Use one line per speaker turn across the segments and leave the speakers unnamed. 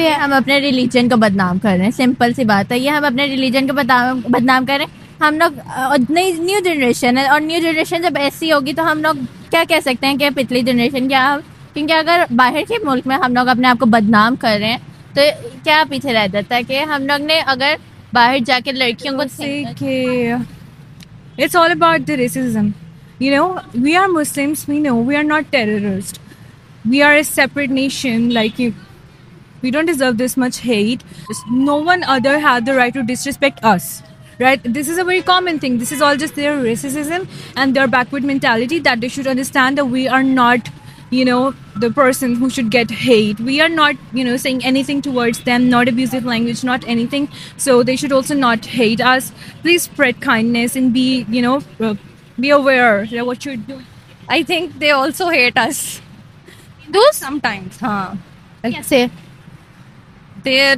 हम अपने रिलीजन को बदनाम कर रहे हैं, सिंपल सी बात है, ये हम अपने रिलीजन को बदनाम कर रहे हैं। हम लोग नई न्यू जनरेशन है, और न्यू जनरेशन जब ऐसी होगी तो हम लोग क्या कह सकते हैं कि पिछली जनरेशन क्या, क्योंकि अगर बाहर के मुल्क में हम लोग अपने आप को बदनाम कर रहे हैं तो क्या पीछे रह जाता है कि हम लोग ने अगर बाहर जाके लड़कियों को
It's all about the racism. You know, we are Muslims, we know we are not terrorists. We are a separate nation, like you. We don't deserve this much hate. No one other had the right to disrespect us. Right? This is a very common thing. This is all just their racism and their backward mentality that they should understand that we are not, you know, the person who should get hate. We are not, you know, saying anything towards them, not abusive language, not anything. So they should also not hate us. Please spread kindness and be, you know, be aware that what you're doing.
I think they also hate us.
Do
sometimes, हाँ.
कैसे?
Their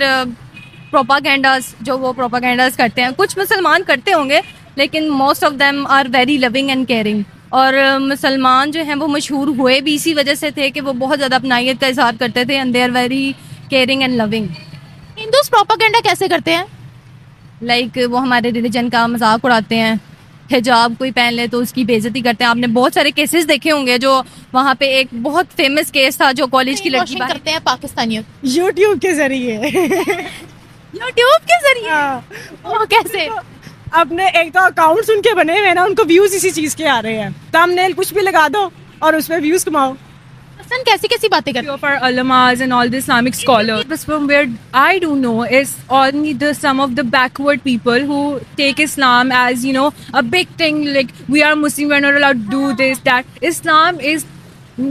प्रोपागेंडास, जो वो प्रोपागेंडास करते हैं, कुछ मुसलमान करते होंगे, लेकिन most of them are very loving and caring. और मुसलमान जो हैं वो मशहूर हुए भी इसी वजह से थे कि वो बहुत ज़्यादा अपनाइयत का इजहार करते थे, and they are very caring and loving.
Hindus propaganda कैसे करते हैं?
लाइक वो हमारे रिलीजन का मजाक उड़ाते हैं, हिजाब कोई पहन ले तो उसकी बेइज्जती करते हैं। आपने बहुत सारे केसेस देखे होंगे, जो वहाँ पे एक बहुत फेमस केस था जो कॉलेज की लड़की
करते हैं पाकिस्तानियों
यूट्यूब के जरिए।
यूट्यूब के जरिए? वो कैसे?
अपने एक तो अकाउंट्स उनके बने हुए हैं ना, उनको व्यूज इसी चीज के आ रहे हैं, थंबनेल कुछ भी लगा दो और उसमें व्यूज कमाओ।
कैसी कैसी बातें करते हैं?
Of our ulamas and all the Islamic scholars. But from where I do know is only some of the backward people who take Islam as, you know, a big thing, like we are Muslim, we are not allowed to do this, that. Islam is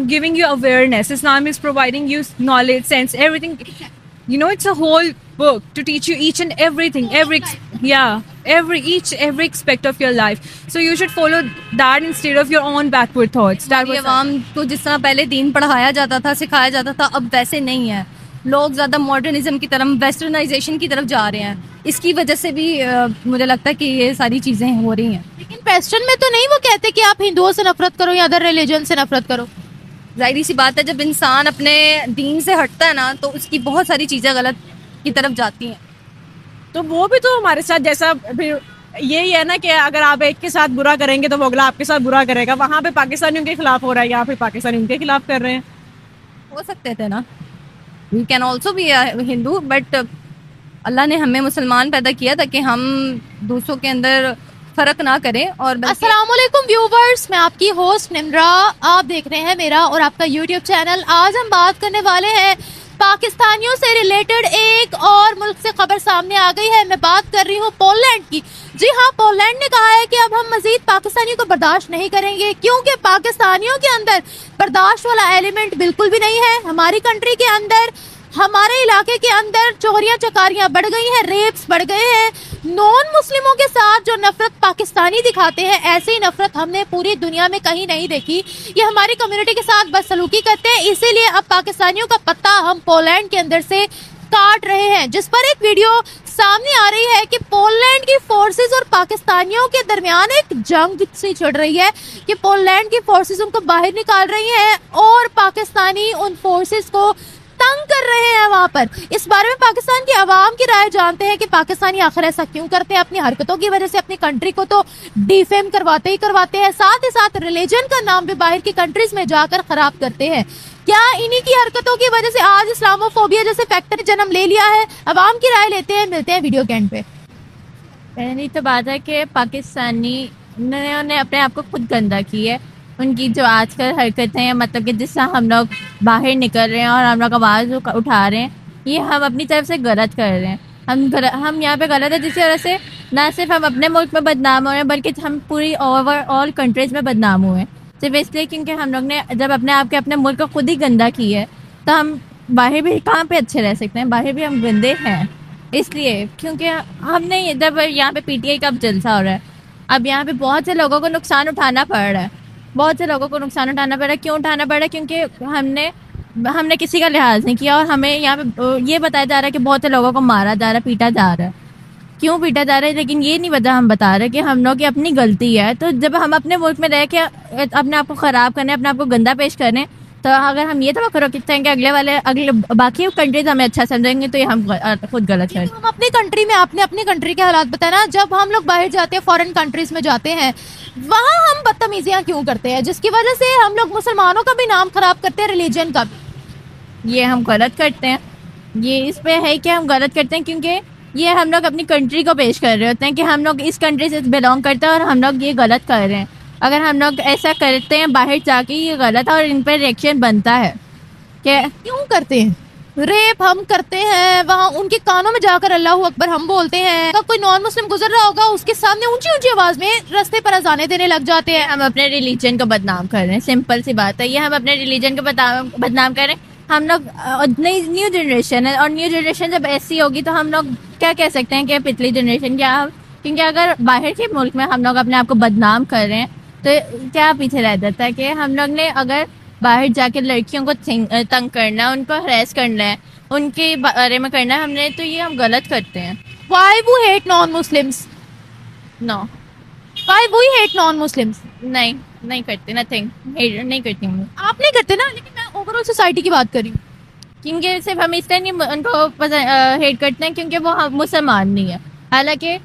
giving you awareness. Islam is providing you knowledge, sense, everything. You know, it's a whole book to teach you each and everything, every aspect of your life. So you should follow that instead of your own backward thoughts.
आवाम को जिस तरह पहले दीन पढ़ाया जाता था, सिखाया जाता था, अब वैसे नहीं है। लोग ज़्यादा मॉडर्निज्म की तरफ, वेस्टर्नाइजेशन की तरफ जा रहे हैं। इसकी वजह से भी मुझे लगता है कि ये सारी चीज़ें हो रही हैं।
लेकिन वेस्टर्न में तो नहीं वो कहते कि आप हिंदुओं से नफरत करो या अदर रिलीजन से नफरत करो।
जाहिर सी बात है, जब इंसान अपने दीन से हटता है ना, तो उसकी बहुत सारी चीज़ें गलत की तरफ जाती हैं।
तो वो भी तो हमारे साथ जैसा फिर यही है ना कि अगर आप एक के साथ बुरा करेंगे तो वो अगला आपके साथ बुरा करेगा। वहाँ पे पाकिस्तानियों के खिलाफ हो रहा है, यहाँ पे पाकिस्तानी उनके खिलाफ कर रहे हैं।
हो सकते थे ना, we can also be Hindu, but Allah ने हमें मुसलमान पैदा किया ताकि हम दूसरों के अंदर फर्क ना करें। और
अस्सलामुअलैकुम व्यूवर्स, मैं आपकी होस्ट निम्रा, आप देख रहे हैं मेरा और आपका यूट्यूब चैनल। आज हम बात करने वाले हैं पाकिस्तानियों से रिलेटेड एक और मुल्क से खबर सामने आ गई है। मैं बात कर रही हूँ पोलैंड की। जी हाँ, पोलैंड ने कहा है कि अब हम मजीद पाकिस्तानियों को बर्दाश्त नहीं करेंगे, क्योंकि पाकिस्तानियों के अंदर बर्दाश्त वाला एलिमेंट बिल्कुल भी नहीं है। हमारी कंट्री के अंदर, हमारे इलाके के अंदर चोरियां चकारियां बढ़ गई हैं, रेप्स बढ़ गए हैं। नॉन मुस्लिमों के साथ जो नफरत पाकिस्तानी दिखाते हैं, ऐसी नफरत हमने पूरी दुनिया में कहीं नहीं देखी। ये हमारी कम्युनिटी के साथ बदसलूकी करते हैं, इसीलिए अब पाकिस्तानियों का पत्ता हम पोलैंड के अंदर से काट रहे हैं। जिस पर एक वीडियो सामने आ रही है कि पोलैंड की फोर्सेस और पाकिस्तानियों के दरमियान एक जंग सी छिड़ रही है कि पोलैंड की फोर्सेस उनको बाहर निकाल रही हैं और पाकिस्तानी उन फोर्सेस को तंग कर रहे हैं वहां पर। इस बारे में पाकिस्तान की आवाम की राय जानते हैं कि पाकिस्तानी आखिर ऐसा क्यों करते हैं। अपनी हरकतों की वजह से अपनी कंट्री को तो डिफेम करवाते ही करवाते हैं, साथ ही साथ रिलीजन का नाम भी बाहर की कंट्रीज में जाकर खराब करते हैं। क्या इन्हीं की हरकतों की वजह से आज इस्लामोफोबिया जैसे फैक्टर जन्म ले लिया है? आवाम की राय लेते हैं, मिलते हैं वीडियो के एंड पे। पहली तो बात है कि पाकिस्तानी ने अपने आप को खुद गंदा की है। उनकी जो आजकल हरकतें हैं, मतलब कि जिससे हम लोग बाहर निकल रहे हैं और हम लोग आवाज़ उठा रहे हैं, ये हम अपनी तरफ से गलत कर रहे हैं। हम यहाँ पे गलत है, जिसकी वजह से ना सिर्फ हम अपने मुल्क में बदनाम हो रहे हैं, बल्कि हम पूरी ओवरऑल कंट्रीज़ में बदनाम हुए हैं। सिर्फ इसलिए क्योंकि हम लोग ने जब अपने आप के अपने मुल्क को खुद ही गंदा की है, तो हम बाहर भी कहाँ पे अच्छे रह सकते हैं? बाहर भी हम गंदे हैं। इसलिए क्योंकि हमने जब यहाँ पे PTI का अब जलसा हो रहा है, अब यहाँ पे बहुत से लोगों को नुकसान उठाना पड़ रहा है, बहुत से लोगों को नुकसान उठाना पड़ रहा है। क्यों उठाना पड़ रहा है? क्योंकि हमने किसी का लिहाज नहीं किया और हमें यहाँ पे ये बताया जा रहा है कि बहुत से लोगों को मारा जा रहा है, पीटा जा रहा है। क्यों पीटा जा रहा है? लेकिन ये नहीं वजह हम बता रहे कि हम लोग की अपनी गलती है। तो जब हम अपने मुल्क में रह के अपने आप को ख़राब करने, अपने आप को गंदा पेश करें,
तो अगर हम ये तो रखते हैं कि अगले बाकी कंट्रीज हमें अच्छा समझेंगे तो ये हम खुद गलत हैं।
हम अपनी कंट्री में, आपने अपनी कंट्री के हालात बताए ना, जब हम लोग बाहर जाते हैं, फॉरेन कंट्रीज में जाते हैं, वहाँ हम बदतमीजियाँ क्यों करते हैं, जिसकी वजह से हम लोग मुसलमानों का भी नाम खराब करते हैं, रिलीजन का भी।
ये हम गलत करते हैं, ये इस पे है कि हम गलत करते हैं क्योंकि ये हम लोग अपनी कंट्री को पेश कर रहे होते हैं कि हम लोग इस कंट्री से बिलोंग करते हैं और हम लोग ये गलत कर रहे हैं। अगर हम लोग ऐसा करते हैं बाहर जाके, ये गलत है और इन पर रिएक्शन बनता है। कि
क्यों करते हैं? रेप हम करते हैं, वहाँ उनके कानों में जाकर अल्लाह अकबर हम बोलते हैं। तो कोई नॉन मुस्लिम गुजर रहा होगा, उसके सामने ऊंची ऊंची आवाज में रास्ते पर अजाने देने लग जाते हैं।
हम अपने रिलीजन को बदनाम कर रहे हैं, सिंपल सी बात है। ये हम अपने रिलीजन को बदनाम कर रहे हैं। हम लोग नई न्यू जनरेशन है और न्यू जनरेशन जब ऐसी होगी तो हम लोग क्या कह सकते हैं कि पिछली जनरेशन क्या, क्योंकि अगर बाहर के मुल्क में हम लोग अपने आप को बदनाम कर रहे हैं तो क्या पीछे रह जाता है कि हम लोग ने अगर बाहर जाके लड़कियों को तंग करना है, उनको हरेस करना है, उनके बारे में करना है हमने, तो ये हम गलत करते हैं।
Why we hate non-Muslims?
No,
Why we hate non-Muslims?
नहीं करते, नथिंग नहीं करती हूँ।
आप नहीं करते ना, लेकिन मैं ओवरऑल सोसाइटी की बात कर रही हूँ।
क्योंकि सिर्फ हम इसलिए नहीं उनको हेट करते हैं क्योंकि वो मुसलमान नहीं है। हालांकि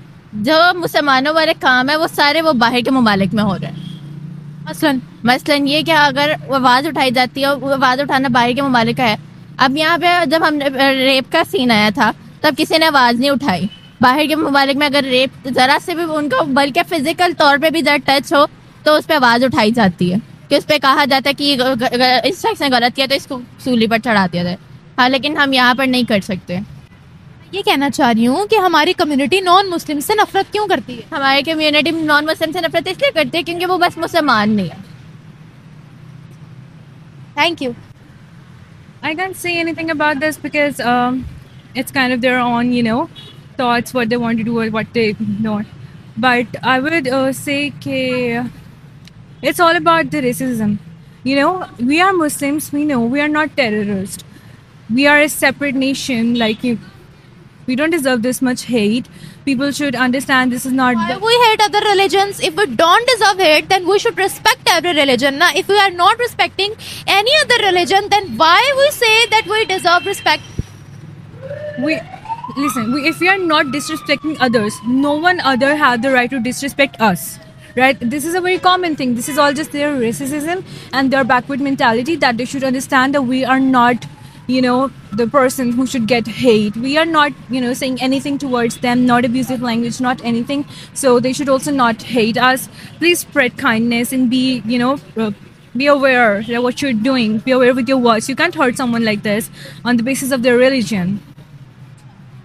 जो मुसलमानों वाले काम है वो सारे वो बाहर के ममालिक में हो रहे हैं। मसलन ये कि अगर आवाज़ उठाई जाती है, वो आवाज़ उठाना बाहर के ममालिक का है। अब यहाँ पे जब हम रेप का सीन आया था तब किसी ने आवाज़ नहीं उठाई। बाहर के ममालिक में अगर रेप ज़रा से भी उनको बल्कि फिजिकल तौर पे भी जरा टच हो तो उस पर आवाज़ उठाई जाती है कि उस पर कहा जाता है कि इस शख्स ने गलत किया तो इसको सूली पर चढ़ा दिया जाए। हाँ, लेकिन हम यहाँ पर नहीं कर सकते।
ये कहना चाह रही हूँ कि हमारी कम्युनिटी नॉन मुस्लिम से नफरत क्यों करती है?
हमारी कम्युनिटी नॉन मुस्लिम से नफरत इसलिए करती है क्योंकि वो बस मुसलमान नहीं है।
Thank you.
I can't say anything about this because it's kind of their own, thoughts, what they want to do or what they don't. But I would say it's all about the racism. We are Muslims. We know we are not terrorists. We are a separate nation. We don't deserve this much hate. People should understand this is not.
Why we hate other religions? If we don't deserve hate, then we should respect every religion. Now, if we are not respecting any other religion, then why we say that we deserve respect?
If we are not disrespecting others, no one other have the right to disrespect us. Right? This is a very common thing. This is all just their racism and their backward mentality that they should understand that we are not, the person who should get hate. We are not, saying anything towards them, not abusive language, not anything. So they should also not hate us. Please spread kindness and be aware of what you're doing. Be aware with your words. You can't hurt someone like this on the basis of their religion.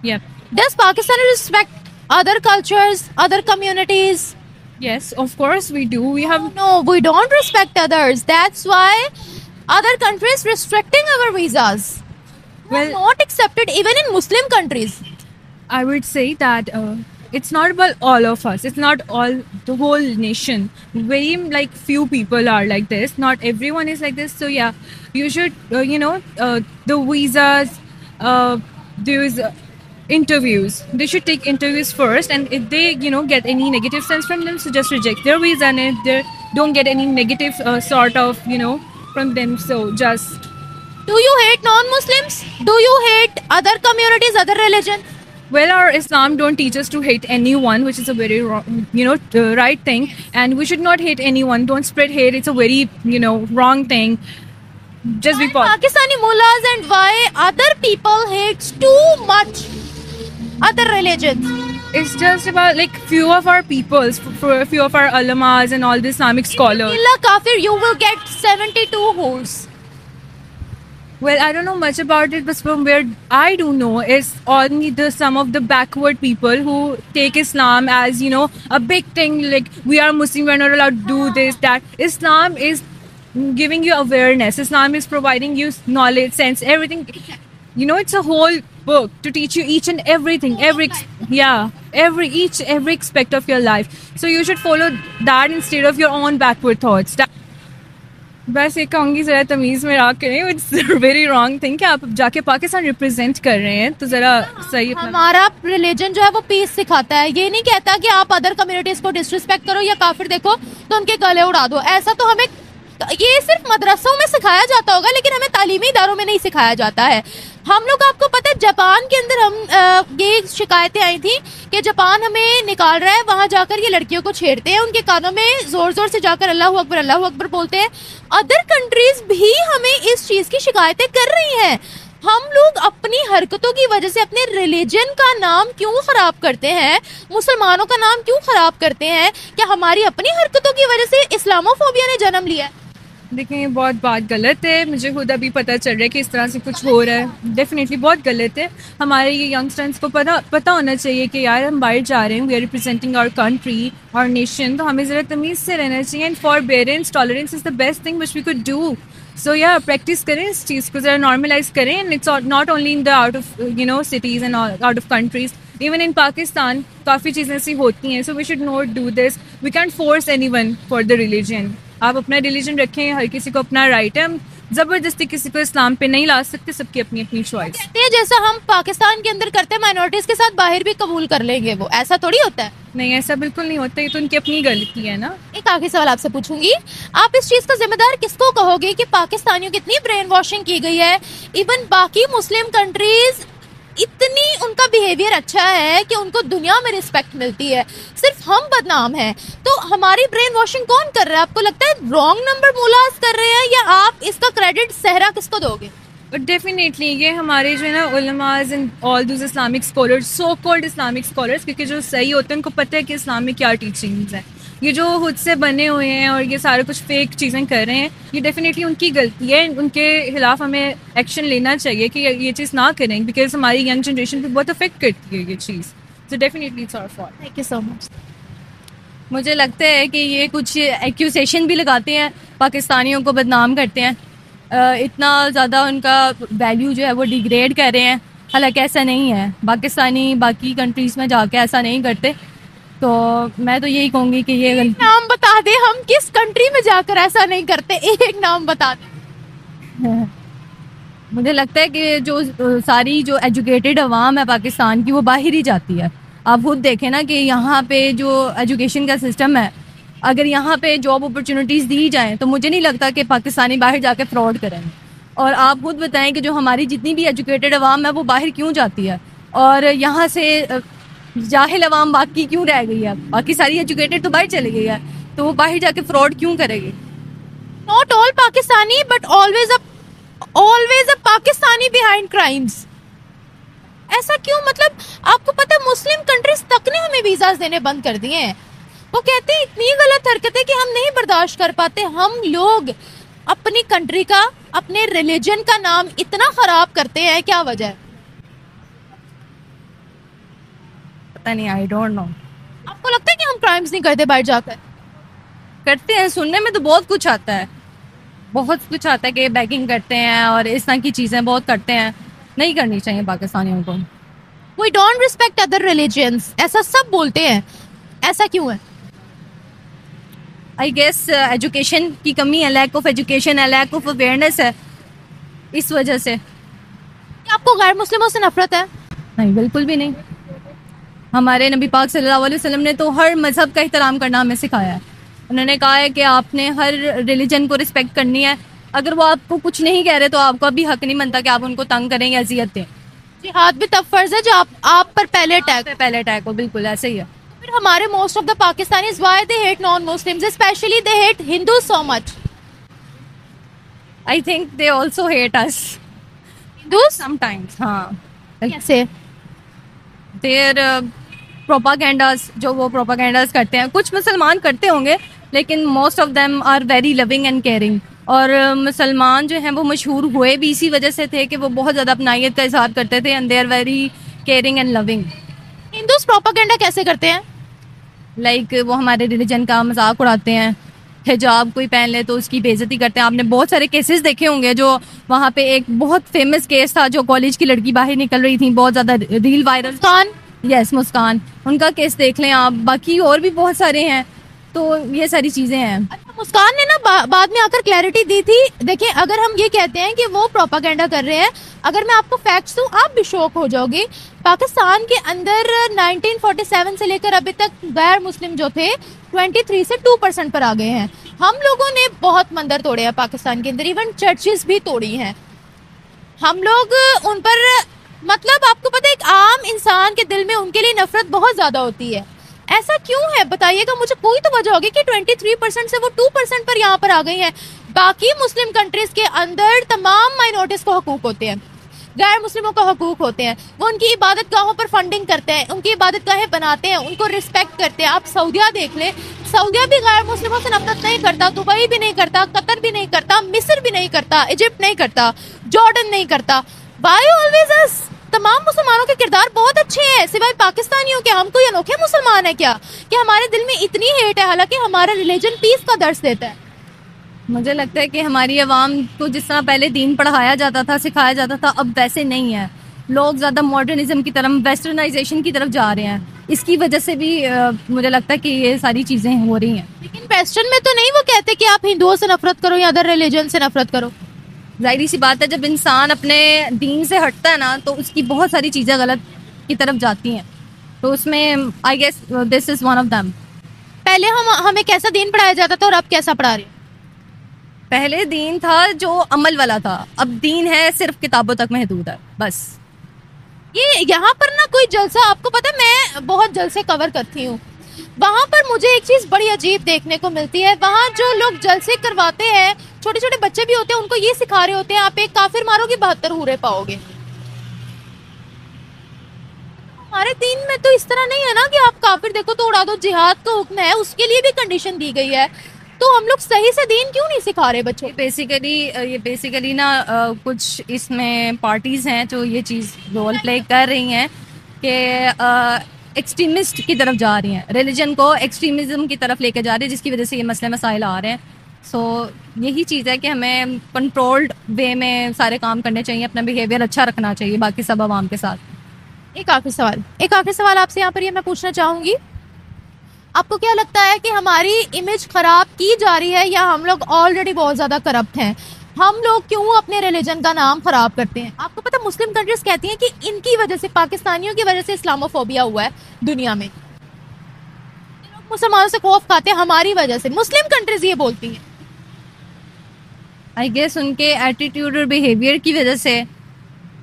Yeah.
Does Pakistan respect other cultures, other communities?
Yes, of course we do.
No, we don't respect others. That's why other countries restricting our visas. Well, not accepted even in Muslim countries.
I would say that it's not about all of us. It's not the whole nation. Very few people are like this. Not everyone is like this. So yeah, you should the visas, there's interviews. They should take interviews first, and if they get any negative sense from them, so just reject their visa, and if they don't get any negative sort of from them, so just.
Do you hate non-Muslims? Do you hate other communities, other religions?
Well, our Islam don't teach us to hate anyone, which is a very wrong, right thing, and we should not hate anyone. Don't spread hate. It's a very wrong thing. Just
why
be positive.
Pakistani mullahs and why other people hates too much other religions?
It's just about few of our peoples, for few of our ulamas and all the Islamic scholars.
Illa kafir, you will get 72 whores.
Well, I don't know much about it, but from where I do know is only some of the backward people who take Islam as a big thing. We are Muslim, we're not allowed to do this, that. Islam is giving you awareness. Islam is providing you knowledge, sense, everything. It's a whole book to teach you each and everything, every aspect of your life. So you should follow that instead of your own backward thoughts. बस ये कहूँगी ज़रा तमीज़ में रख करें. It's very wrong thing कि आप जाके पाकिस्तान रिप्रेजेंट कर रहे हैं, तो ज़रा सही.
हमारा रिलीजन जो है वो पीस सिखाता है. ये नहीं कहता कि आप अदर कम्युनिटीज को डिसरिस्पेक्ट करो या काफिर देखो तो उनके गले उड़ा दो. ऐसा तो हमें ये सिर्फ मदरसों में सिखाया जाता होगा, लेकिन हमें तालीमी इदारों में नहीं सिखाया जाता है। हम लोग, आपको पता है जापान के अंदर हम ये शिकायतें आई थी कि जापान हमें निकाल रहा है, वहाँ जाकर ये लड़कियों को छेड़ते हैं, उनके कानों में ज़ोर ज़ोर से जाकर अल्लाह अकबर बोलते हैं। अदर कंट्रीज़ भी हमें इस चीज़ की शिकायतें कर रही हैं। हम लोग अपनी हरकतों की वजह से अपने रिलीजन का नाम क्यों ख़राब करते हैं, मुसलमानों का नाम क्यों ख़राब करते हैं? क्या हमारी अपनी हरकतों की वजह से इस्लामोफोबिया ने जन्म लिया है?
देखें, ये बहुत बात गलत है। मुझे खुद अभी पता चल रहा है कि इस तरह से कुछ हो रहा है। डेफिनेटली बहुत गलत है। हमारे ये यंगस्टर्स को पता होना चाहिए कि यार हम बाहर जा रहे हैं, we are representing our country और नेशन, तो हमें ज़रा तमीज़ से रहना चाहिए। And forbearance, tolerance is the best thing which we could do. So या प्रैक्टिस करें इस चीज़ को, ज़रा नॉर्मलाइज करें। And it's not only in the out of cities and out of countries, even in Pakistan काफ़ी चीज़ें ऐसी होती हैं। So we should not do this. We can't force anyone for the religion. आप अपना रिलीजन रखें, हर किसी को अपना राइट है। हम ज़बरदस्ती किसी को इस्लाम पे नहीं ला सकते, सबकी अपनी अपनी चॉइस।
कहते हैं जैसा हम पाकिस्तान के अंदर करते हैं माइनॉरिटीज़ के साथ, बाहर भी कबूल कर लेंगे वो, ऐसा थोड़ी होता है।
नहीं, ऐसा बिल्कुल नहीं होता। ये तो उनकी अपनी गलती है ना।
एक आखिरी सवाल आपसे पूछूंगी, आप इस चीज़ का जिम्मेदार किसको कहोगे कि पाकिस्तानियों की इतनी ब्रेन वॉशिंग की गई है? इवन बाकी मुस्लिम कंट्रीज इतनी उनका बिहेवियर अच्छा है कि उनको दुनिया में रिस्पेक्ट मिलती है, सिर्फ हम बदनाम हैं। तो हमारी ब्रेन वॉशिंग कौन कर रहा है? आपको लगता है रॉन्ग नंबर मुलाज कर रहे हैं, या आप इसका क्रेडिट सहरा किसको दोगे?
बट डेफिनेटली ये हमारे जो है ना उलमाज एंड ऑल दूस Islamic scholars, so called Islamic scholars, क्योंकि जो सही होते हैं उनको पता है कि इस्लाम में क्या टीचिंग्स हैं। ये जो खुद से बने हुए हैं और ये सारे कुछ फेक चीज़ें कर रहे हैं, ये डेफिनेटली उनकी गलती है। उनके खिलाफ हमें एक्शन लेना चाहिए कि ये चीज़ ना करें, बिकॉज हमारी यंग जनरेशन पे बहुत अफेक्ट करती है ये चीज़। So definitely it's our fault.
Thank you so much.
मुझे लगता है कि ये कुछ एक्यूजेशन भी लगाते हैं, पाकिस्तानियों को बदनाम करते हैं, इतना ज़्यादा उनका वैल्यू जो है वो डिग्रेड कर रहे हैं। हालांकि ऐसा नहीं है, पाकिस्तानी बाकी कंट्रीज़ में जाके ऐसा नहीं करते। तो मैं तो यही कहूँगी कि ये
नाम बता दे, हम किस कंट्री में जाकर ऐसा नहीं करते, एक नाम बता दे।
मुझे लगता है कि जो सारी जो एजुकेटेड अवाम है पाकिस्तान की, वो बाहर ही जाती है। आप खुद देखें ना कि यहाँ पे जो एजुकेशन का सिस्टम है, अगर यहाँ पे जॉब अपॉर्चुनिटीज़ दी जाएँ तो मुझे नहीं लगता कि पाकिस्तानी बाहर जाके फ्रॉड करेंगे। और आप खुद बताएं कि जो हमारी जितनी भी एजुकेटेड अवाम है वो बाहर क्यों जाती है, और यहाँ से जाहिल अवाम बाकी क्यों रह गई है? बाकी सारी एजुकेटेड तो बाहर चली गई है, तो वो बाहर जाके फ्रॉड क्यों करेगी?
Not all Pakistani but always a Pakistani behind crimes. ऐसा क्यों? मतलब आपको पता है मुस्लिम कंट्रीज तक ने हमें वीजास देने बंद कर दिए हैं। वो कहते हैं इतनी गलत हरकत है कि हम नहीं बर्दाश्त कर पाते। हम लोग अपनी कंट्री का, अपने रिलीजन का नाम इतना खराब करते हैं, क्या वजह है?
पता नहीं, आई डोंट नो।
आपको लगता है कि हम क्राइम्स नहीं करते बाहर जाकर?
करते हैं, सुनने में तो बहुत कुछ आता है, बहुत कुछ आता है कि बैगिंग करते हैं और इस तरह की चीज़ें बहुत करते हैं। नहीं करनी चाहिए पाकिस्तानियों को।
We don't respect other religions, ऐसा सब बोलते हैं, ऐसा क्यों है?
आई गेस एजुकेशन की कमी है, लैक ऑफ एजुकेशन है, लैक ऑफ अवेयरनेस है, इस वजह से।
क्या आपको गैर मुस्लिमों से नफरत है?
नहीं, बिल्कुल भी नहीं। हमारे नबी पाक सल्लल्लाहु अलैहि वसल्लम ने तो हर मज़हब का एहतराम करना हमें सिखाया है। उन्होंने कहा है कि आपने हर रिलीजन को रिस्पेक्ट करनी है। अगर वो आपको कुछ नहीं कह रहे तो आपका भी हक नहीं बनता कि आप उनको तंग करें या अजियत दें।
जिहाद भी तब फर्ज है जब आप पर पहले अटैक
हो। बिल्कुल ऐसे ही है।
फिर हमारे most of the Pakistanis why they hate non Muslims, specially they hate Hindus so much?
I think they also hate us
Hindus
sometimes. हाँ,
कैसे?
देयर प्रोपागेंडास, जो वो प्रोपागेंडास करते हैं, कुछ मुसलमान करते होंगे, लेकिन most of them are very loving and caring. और मुसलमान जो हैं वो मशहूर हुए भी इसी वजह से थे कि वो बहुत ज़्यादा अपनाइयत का इजहार करते थे, and they are very caring and loving.
Hindus propaganda कैसे करते हैं?
लाइक वो हमारे रिलीजन का मजाक उड़ाते हैं, हिजाब कोई पहन ले तो उसकी बेइज्जती करते हैं। आपने बहुत सारे केसेस देखे होंगे, जो वहाँ पे एक बहुत फेमस केस था, जो कॉलेज की लड़की बाहर निकल रही थी, बहुत ज़्यादा रील वायरल।
मुस्कान?
यस, मुस्कान, उनका केस देख लें आप। बाकी और भी बहुत सारे हैं। तो ये सारी चीज़ें हैं।
अच्छा, मुस्कान ने ना बाद में आकर क्लैरिटी दी थी। देखिए, अगर हम ये कहते हैं कि वो प्रोपागेंडा कर रहे हैं, अगर मैं आपको फैक्ट्स दूं आप भी शॉक हो जाओगे। पाकिस्तान के अंदर 1947 से लेकर अभी तक गैर मुस्लिम जो थे 23 से 2% पर आ गए हैं। हम लोगों ने बहुत मंदिर तोड़े हैं पाकिस्तान के अंदर, इवन चर्चेस भी तोड़ी हैं हम लोग उन पर। मतलब आपको पता है, एक आम इंसान के दिल में उनके लिए नफरत बहुत ज्यादा होती है। ऐसा क्यों है बताइएगा मुझे, कोई तो वजह होगी कि 23% से वो 2% पर यहाँ पर आ गई हैं। बाकी मुस्लिम कंट्रीज के अंदर तमाम माइनॉरिटीज को हकूक होते हैं, गैर मुस्लिमों को हकूक होते हैं। वो उनकी इबादत गाहों पर फंडिंग करते हैं, उनकी इबादत गाहें बनाते हैं, उनको रिस्पेक्ट करते हैं। आप सऊदिया देख लें, सऊदिया भी गैर मुस्लिमों से नफरत नहीं करता, दुबई भी नहीं करता, कतर भी नहीं करता, मिस्र भी नहीं करता, इजिप्ट नहीं करता, जॉर्डन नहीं करता। वाई ऑलवेज अस? तमाम मुसलमानों के किरदार बहुत अच्छे हैं सिवाय पाकिस्तानियों के। हम कोई अनोखे मुसलमान है क्या कि हमारे दिल में इतनी हेट है, हालांकि हमारा रिलीजन पीस का दर्स देता है।
मुझे लगता है कि हमारी आवाम को जिस तरह पहले दीन पढ़ाया जाता था, सिखाया जाता था, अब वैसे नहीं है। लोग ज़्यादा मॉडर्निज्म की तरफ, वेस्टर्नाइजेशन की तरफ जा रहे हैं। इसकी वजह से भी मुझे लगता है कि ये सारी चीज़ें हो रही हैं।
लेकिन वेस्टर्न में तो नहीं वो कहते कि आप हिंदुओं से नफरत करो या अदर रिलीजन से नफरत करो।
जाहिर सी बात है, जब इंसान अपने दीन से हटता है ना तो उसकी बहुत सारी चीज़ें गलत की तरफ जाती हैं। तो उसमें I guess this is one of them.
पहले हमें कैसा दीन पढ़ाया जाता था और अब कैसा पढ़ा रहे हैं?
पहले दीन था जो अमल वाला था, अब दीन है सिर्फ किताबों तक महदूद है बस।
ये यहाँ पर ना कोई जलसा, आपको पता है मैं बहुत जलसे कवर करती हूँ, वहाँ पर मुझे एक चीज़ बड़ी अजीब देखने को मिलती है। वहाँ जो लोग जलसे करवाते हैं, छोटे छोटे बच्चे भी होते हैं, उनको ये सिखा रहे होते हैं आप एक काफिर मारोगे 72 हूरे पाओगे। हमारे दीन में तो इस तरह नहीं है ना कि आप काफिर देखो तो उड़ा दो। जिहाद का हुक्म है, उसके लिए भी कंडीशन दी गई है। तो हम लोग सही से दीन क्यों नहीं सिखा रहे बच्चों?
ये बेसिकली ना कुछ इसमें पार्टीज हैं जो ये चीज़ रोल प्ले कर रही हैं कि एक्सट्रीमिस्ट की तरफ जा रही हैं, रिलीजन को एक्सट्रीमिज्म की तरफ लेके जा रही है, जिसकी वजह से ये मसले मसाइल आ रहे हैं। सो यही चीज़ है कि हमें कंट्रोल्ड वे में सारे काम करने चाहिए, अपना बिहेवियर अच्छा रखना चाहिए बाकी सब आवाम के साथ।
एक आखिरी सवाल आपसे यहाँ पर ये मैं पूछना चाहूँगी, आपको क्या लगता है कि हमारी इमेज खराब की जा रही है या हम लोग ऑलरेडी बहुत ज़्यादा करप्ट हैं? हम लोग क्यों अपने रिलीजन का नाम खराब करते हैं? आपको पता मुस्लिम कंट्रीज कहती हैं कि इनकी वजह से, पाकिस्तानियों की वजह से इस्लामोफोबिया हुआ है दुनिया में। लोग मुसलमानों से खौफ खाते हैं हमारी वजह से, मुस्लिम कंट्रीज ये बोलती हैं।
आई गेस उनके एटीट्यूड और बिहेवियर की वजह से।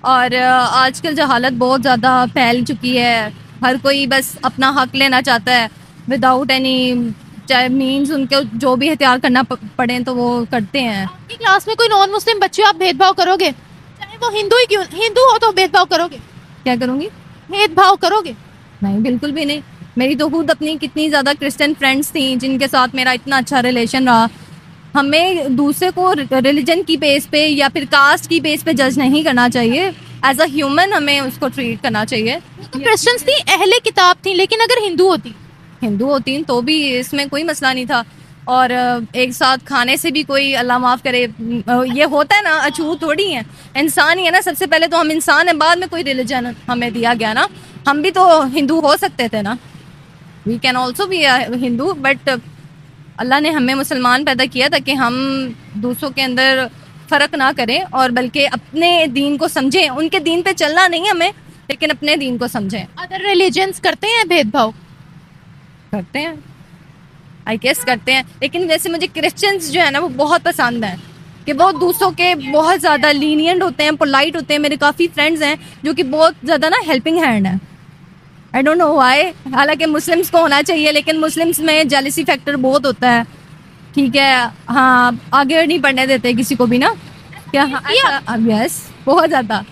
और आजकल जहालत बहुत ज़्यादा फैल चुकी है, हर कोई बस अपना हक लेना चाहता है विदाउट एनी चाहे मीन्स, उनको जो भी एहतियात करना पड़े तो वो करते हैं।
आपकी क्लास में कोई नॉन मुस्लिम बच्चे आप भेदभाव करोगे? चाहे वो हिंदू ही क्यों, हिंदू हो तो भेदभाव करोगे?
क्या करूँगी?
भेदभाव करोगे?
नहीं, बिल्कुल भी नहीं। मेरी तो खुद अपनी कितनी ज़्यादा क्रिश्चियन फ्रेंड्स थी जिनके साथ मेरा इतना अच्छा रिलेशन रहा। हमें दूसरे को रिलीजन की बेस पे या फिर कास्ट की बेस पे जज नहीं करना चाहिए, एज अ ह्यूमन हमें उसको ट्रीट करना चाहिए।
तो क्रिश्चियंस थी, अहले किताब थी, लेकिन अगर हिंदू होती तो भी इसमें कोई मसला नहीं था। और एक साथ खाने से भी कोई, अल्लाह माफ़ करे, ये होता है ना, अछूत थोड़ी है, इंसान ही है ना। सबसे पहले तो हम इंसान हैं, बाद में कोई रिलीजन हमें दिया गया ना। हम भी तो हिंदू हो सकते थे ना, we can also be Hindu, but Allah ने हमें मुसलमान पैदा किया ताकि हम दूसरों के अंदर फ़र्क ना करें और बल्कि अपने दीन को समझें। उनके दीन पे चलना नहीं हमें, लेकिन अपने दीन को समझें। अदर रिलीजन्स करते हैं भेदभाव?
करते हैं, आई गेस करते हैं। लेकिन वैसे मुझे क्रिश्चियंस जो है ना वो बहुत पसंद हैं कि वो दूसरों के बहुत ज़्यादा लीनियंट होते हैं, पोलाइट होते हैं। मेरे काफ़ी फ्रेंड्स हैं जो कि बहुत ज़्यादा ना हेल्पिंग हैंड है। आई डोंट नो व्हाई, हालांकि मुस्लिम्स को होना चाहिए, लेकिन मुस्लिम्स में जेलसी फैक्टर बहुत होता है। ठीक है, हाँ, आगे नहीं बढ़ने देते किसी को भी ना, क्या? यस, बहुत ज़्यादा।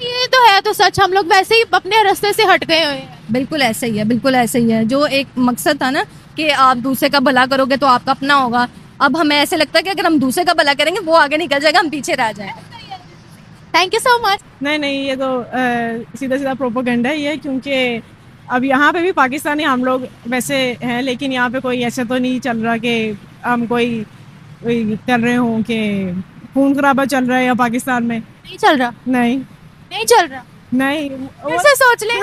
ये तो है तो सच, हम लोग वैसे ही अपने रास्ते से हट गए हुए हैं।
बिल्कुल ऐसे ही है, बिल्कुल ऐसे ही है। जो एक मकसद था ना कि आप दूसरे का भला करोगे तो आपका अपना होगा, अब हमें ऐसे लगता है कि अगर हम दूसरे का भला करेंगे वो आगे निकल जाएगा, हम पीछे रह जाएंगे।
Thank you so much.
नहीं, ये तो सीधा सीधा प्रोपोगेंडा ही है, क्योंकि अब यहाँ पे भी पाकिस्तानी हम लोग वैसे हैं, लेकिन यहाँ पे कोई ऐसे तो नहीं चल रहा कि हम कोई कर रहे हों कि खून खराबा चल रहा है या पाकिस्तान में।
नहीं चल रहा?
नहीं
चल रहा।
नहीं,
फिर से सोच ले।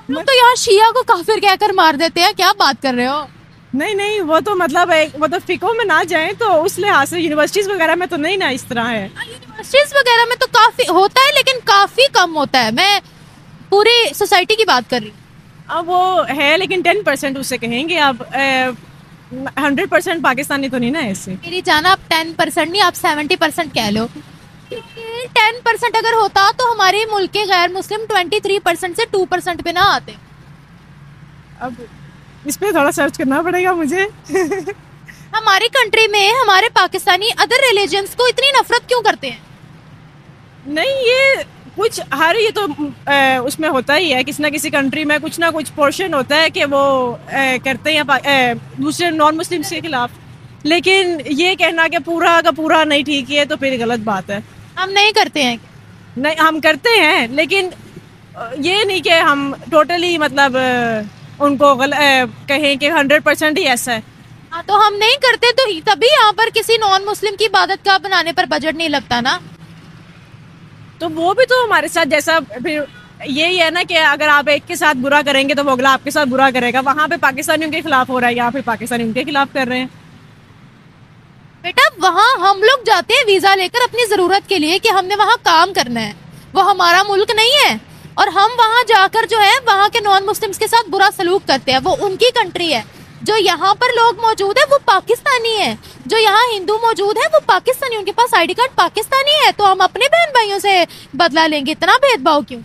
लोग तो यहाँ शिया को काफिर कहकर मार देते हैं, क्या बात कर रहे हो?
नहीं नहीं, वो तो मतलब वो तो फिको में ना जाए तो उस लिहाज से यूनिवर्सिटीज वगैरह में तो नहीं ना इस तरह है।
यूनिवर्सिटीज वगैरह में तो काफी होता है लेकिन काफी कम होता है, मैं पूरी सोसाइटी की बात कर रही हूँ।
अब वो है लेकिन 10% उसे कहेंगे, अब 100% पाकिस्तानी तो नहीं ना ऐसे।
मेरी जाना, आप 10% नहीं, आप 70% कह लो, क्योंकि 10% अगर होता तो हमारे मुल्क के गैर मुस्लिम 23% से 2% पे ना आते।
अब इस पे थोड़ा सर्च करना पड़ेगा मुझे।
हमारी कंट्री में हमारे पाकिस्तानी अदर रिलीजन्स को इतनी नफरत क्यों करते हैं?
नहीं, ये कुछ हर ये तो उसमें होता ही है, किसी ना किसी कंट्री में कुछ ना कुछ पोर्शन होता है कि वो करते हैं दूसरे नॉन मुस्लिम्स के खिलाफ, लेकिन ये कहना कि पूरा का पूरा नहीं ठीक है तो फिर गलत बात है।
हम नहीं करते हैं।
नहीं, हम करते हैं लेकिन ये नहीं कि हम टोटली मतलब उनको कहें कि 100% ही ऐसा है।
हाँ, तो हम नहीं करते तो तभी यहाँ पर किसी नॉन मुस्लिम की इबादत गाह बनाने पर बजट नहीं लगता ना।
तो वो भी तो हमारे साथ जैसा, फिर यही है ना कि अगर आप एक के साथ बुरा करेंगे तो वो अगला आपके साथ बुरा करेगा। वहाँ पे पाकिस्तानियों के खिलाफ हो रहा है, यहाँ पे पाकिस्तानी उनके खिलाफ कर रहे हैं।
बेटा, वहाँ हम लोग जाते हैं वीजा लेकर अपनी जरूरत के लिए कि हमने वहाँ काम करना है, वो हमारा मुल्क नहीं है, और हम वहाँ जाकर जो है वहाँ के नॉन मुस्लिम्स के साथ बुरा सलूक करते हैं। वो उनकी कंट्री है। जो यहाँ पर लोग मौजूद है वो पाकिस्तानी है, जो यहाँ हिंदू मौजूद है वो पाकिस्तानी, उनके पास आईडी कार्ड पाकिस्तानी है, तो हम अपने बहन भाइयों से बदला लेंगे? इतना भेदभाव क्यों?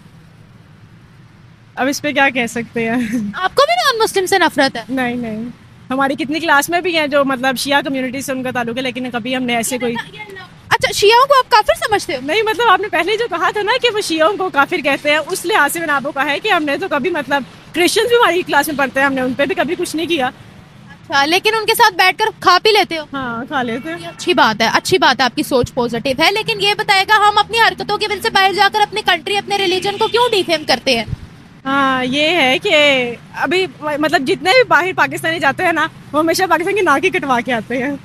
अब इस पे क्या कह सकते हैं।
आपको भी नॉन मुस्लिम से नफरत है?
नहीं नहीं, हमारी कितनी क्लास में भी हैं जो मतलब शिया कम्युनिटी से उनका ताल्लुक है, लेकिन कभी हमने ऐसे कोई।
अच्छा, शियाओं को आप काफिर समझते हो?
नहीं, मतलब आपने पहले जो कहा था ना कि वो शियाओं को काफिर कहते हैं, उस लिहाज से मैंने आपको कहा है कि हमने तो कभी मतलब क्रिश्चियंस भी हमारी क्लास में पढ़ते हैं, हमने उन पर भी कभी कुछ नहीं किया।
अच्छा, लेकिन उनके साथ बैठकर खा पी लेते हो?
हाँ, खा लेते हैं।
अच्छी बात है, अच्छी बात है, आपकी सोच पॉजिटिव है। लेकिन ये बताएगा हम अपनी हरकतों की वजह से बाहर जाकर अपनी कंट्री, अपने रिलीजन को क्यों डिफेम करते हैं?
हाँ, ये है कि अभी मतलब जितने भी बाहर पाकिस्तानी जाते हैं ना, वो हमेशा पाकिस्तान की नाक ही कटवा के आते हैं।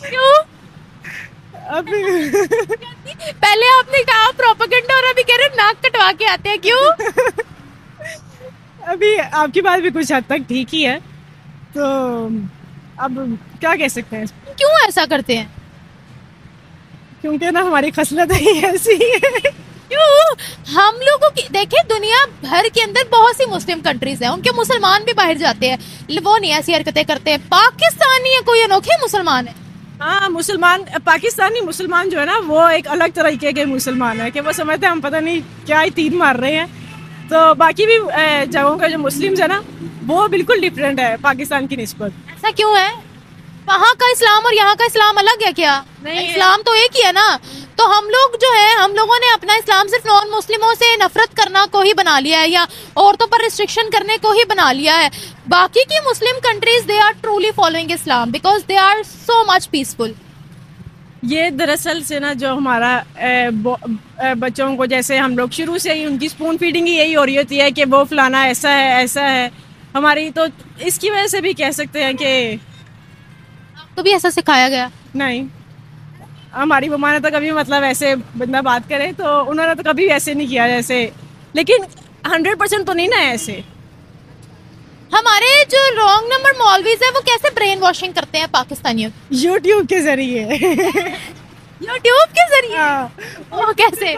क्यों?
अभी
पहले आपने कहा प्रोपेगेंडा और अभी कह रहे नाक कटवा के आते हैं, क्यों?
अभी आपकी बात भी कुछ हद तक ठीक ही है, तो अब क्या कह सकते हैं।
क्यों ऐसा करते हैं?
क्योंकि ना हमारी खसलत ही ऐसी है।
क्यों? हम लोगों की देखिए, दुनिया भर के अंदर बहुत सी मुस्लिम कंट्रीज हैं, उनके मुसलमान भी बाहर जाते हैं, वो नहीं ऐसी हरकतें करते। पाकिस्तानी है कोई अनोखे मुसलमान है?
हाँ, मुसलमान पाकिस्तानी मुसलमान जो है ना, वो एक अलग तरीके के मुसलमान है कि वो समझते हैं हम पता नहीं क्या ही तीर मार रहे हैं। तो बाकी भी जगहों के जो मुस्लिम्स है ना, वो बिल्कुल डिफरेंट है पाकिस्तान की निस्बत।
ऐसा क्यों है? वहाँ का इस्लाम और यहाँ का इस्लाम अलग है क्या?
नहीं,
इस्लाम तो एक ही है ना। तो हम लोग जो है, हम लोगों ने अपना इस्लाम सिर्फ नॉन मुस्लिमों से नफरत करना को ही बना लिया है, या औरतों पर रिस्ट्रिक्शन करने को ही बना लिया है। बाकी की Muslim countries, they are truly following Islam because they are so much peaceful.
ये दरअसल से ना जो हमारा बच्चों को, जैसे हम लोग शुरू से ही उनकी स्पून फीडिंग ही यही हो रही होती है कि वो फलाना ऐसा है ऐसा है हमारी, तो इसकी वजह से भी कह सकते हैं कि
तो भी ऐसा सिखाया गया?
नहीं, हमारी मम्मा ने तो कभी मतलब ऐसे बंदा बात करे तो उन्होंने तो कभी ऐसे नहीं किया जैसे, लेकिन 100% तो नहीं ना ऐसे।
हमारे जो रॉन्ग नंबर मौलवीज है वो कैसे ब्रेन वॉशिंग करते हैं पाकिस्तानियों?
यूट्यूब के जरिए।
यूट्यूब के जरिए?
हाँ।
वो कैसे?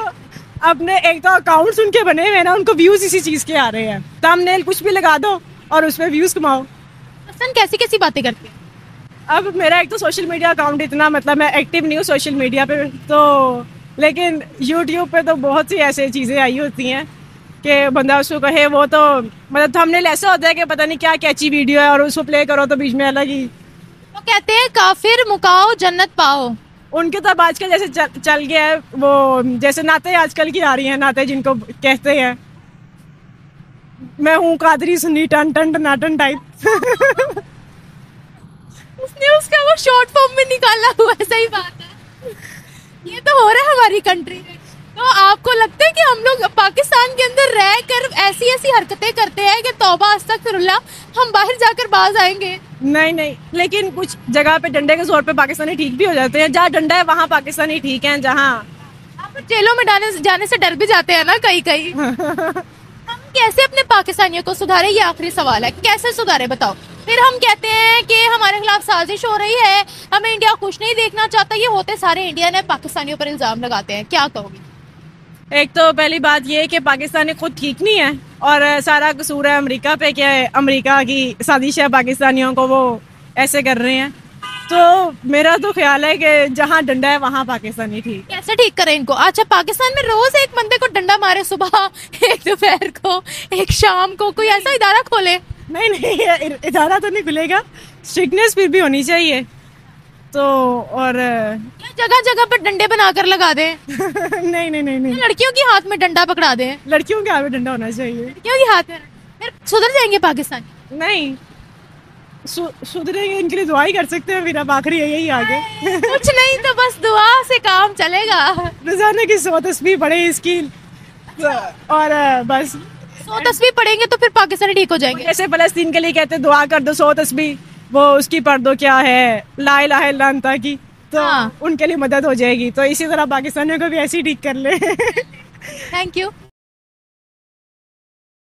अपने एक तो अकाउंट्स उनके बने हुए ना, उनको व्यूज इसी चीज के आ रहे हैं, थंबनेल कुछ भी लगा दो और उसमें व्यूज कमाओ।
हसन कैसी कैसी बातें करते हैं?
अब मेरा एक तो सोशल मीडिया अकाउंट इतना मतलब मैं एक्टिव नहीं हूँ सोशल मीडिया पे, तो लेकिन यूट्यूब पे तो बहुत सी ऐसी चीज़ें आई होती हैं कि बंदा उसको कहे, वो तो मतलब थंबनेल ऐसा होता है कि पता नहीं क्या कैची वीडियो है और उसको प्ले करो तो बीच में अलग ही
वो कहते हैं काफिर मुकाओ जन्नत पाओ।
उनके तो अब आजकल जैसे चल गया है वो, जैसे नाते आजकल की आ रही हैं, नाते जिनको कहते हैं मैं हूँ कादरी सुन्नी टन टन टनाटन टाइप।
उसने उसका वो शॉर्ट फॉर्म में निकाला हुआ है। सही बात है, ये तो हो रहा है हमारी कंट्री में। तो आपको लगता है कि हम लोग पाकिस्तान के अंदर रह कर ऐसी ऐसी हरकतें करते हैं कि तौबा अस्तगफिरुल्लाह, हम बाहर जाकर बाज आएंगे?
नहीं नहीं, लेकिन कुछ जगह पे डंडे के जोर पे पाकिस्तानी ठीक भी हो जाते हैं। जहाँ डंडा है वहाँ पाकिस्तानी ठीक है। जहाँ
आप जेलों में जाने से डर भी जाते हैं ना कई कई। हम कैसे अपने पाकिस्तानियों को सुधारे, ये आखिरी सवाल है, कैसे सुधारे बताओ। फिर हम कहते हैं कि हमारे खिलाफ साजिश हो रही है, हमें इंडिया खुश नहीं देखना चाहता, ये होते सारे इंडियन है, पाकिस्तानियों पर इल्जाम लगाते हैं, क्या कहोगे?
एक तो पहली बात ये है कि पाकिस्तान खुद ठीक नहीं है और सारा कसूर है अमेरिका पे, कि अमेरिका की साजिश है पाकिस्तानियों को वो ऐसे कर रहे हैं। तो मेरा तो ख्याल है कि जहाँ डंडा है वहाँ पाकिस्तानी ठीक।
कैसे ठीक करें इनको? अच्छा, पाकिस्तान में रोज एक बंदे को डंडा मारे, सुबह एक दोपहर को एक शाम को, कोई ऐसा इदारा खोले?
नहीं, इदारा तो नहीं खुलेगा, स्ट्रिक्टनेस फिर भी होनी चाहिए। तो और
जगह जगह पर डंडे बनाकर लगा दें।
नहीं,
लड़कियों के हाथ में डंडा पकड़ा दें।
लड़कियों के हाथ में डंडा होना चाहिए।
लड़कियों के हाथ में फिर सुधर जाएंगे पाकिस्तान?
नहीं, सुधरेंगे, इनके लिए दुआ ही कर सकते हैं। मेरा आखिरी यही आगे
कुछ नहीं तो बस दुआ से काम चलेगा।
रोजाना की 100 तस्बीह पढ़े इसकी, और बस
100 तस्बीह पढ़ेंगे तो फिर पाकिस्तान ठीक हो जाएंगे।
जैसे फलस्तीन के लिए कहते दुआ कर दो 100 तस्बीह, वो उसकी पढ़ दो, क्या है, ला इलाहा इल्लल्लाह की, तो
हाँ।
उनके लिए मदद हो जाएगी। तो इसी तरह पाकिस्तानियों को भी ऐसे ही ठीक कर ले।
Thank you.